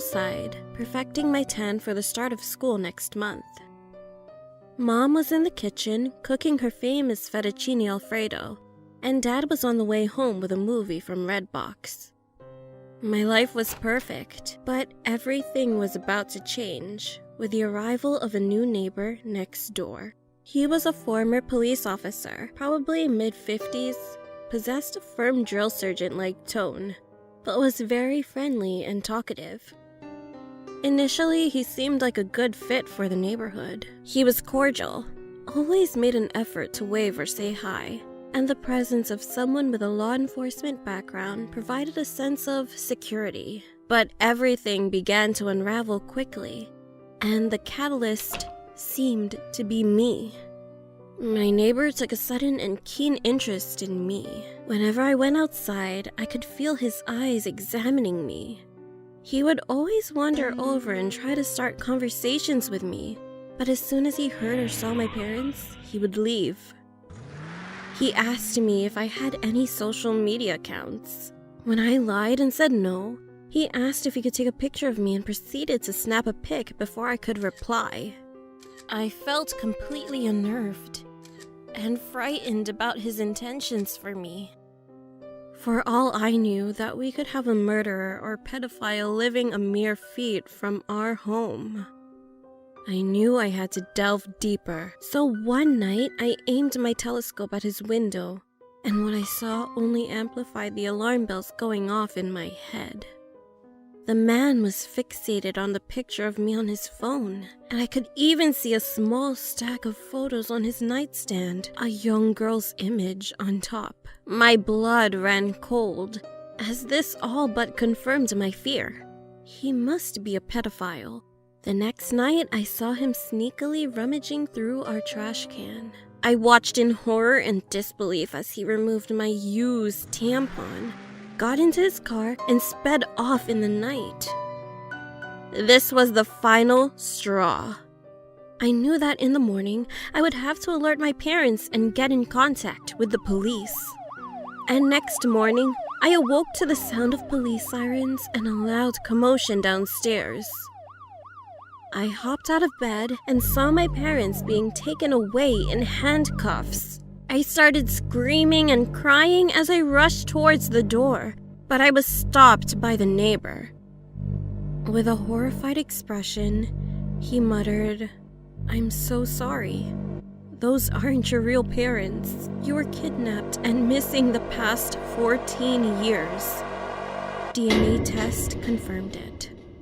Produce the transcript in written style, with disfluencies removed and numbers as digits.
Side, perfecting my tan for the start of school next month. Mom was in the kitchen cooking her famous fettuccine alfredo, and Dad was on the way home with a movie from Redbox. My life was perfect, but everything was about to change with the arrival of a new neighbor next door. He was a former police officer, probably mid-50s, possessed a firm drill sergeant-like tone, but was very friendly and talkative. Initially, he seemed like a good fit for the neighborhood. He was cordial, always made an effort to wave or say hi, and the presence of someone with a law enforcement background provided a sense of security. But everything began to unravel quickly, and the catalyst seemed to be me. My neighbor took a sudden and keen interest in me. Whenever I went outside, I could feel his eyes examining me. He would always wander over and try to start conversations with me, but as soon as he heard or saw my parents, he would leave. He asked me if I had any social media accounts. When I lied and said no, he asked if he could take a picture of me and proceeded to snap a pic before I could reply. I felt completely unnerved and frightened about his intentions for me. For all I knew that we could have a murderer or pedophile living a mere feet from our home. I knew I had to delve deeper, so one night I aimed my telescope at his window, and what I saw only amplified the alarm bells going off in my head. The man was fixated on the picture of me on his phone, and I could even see a small stack of photos on his nightstand, a young girl's image on top. My blood ran cold, as this all but confirmed my fear. He must be a pedophile. The next night, I saw him sneakily rummaging through our trash can. I watched in horror and disbelief as he removed my used tampon, got into his car, and sped off in the night. This was the final straw. I knew that in the morning, I would have to alert my parents and get in contact with the police. And next morning, I awoke to the sound of police sirens and a loud commotion downstairs. I hopped out of bed and saw my parents being taken away in handcuffs. I started screaming and crying as I rushed towards the door, but I was stopped by the neighbor. With a horrified expression, he muttered, "I'm so sorry. Those aren't your real parents. You were kidnapped and missing the past 14 years. DNA test confirmed it."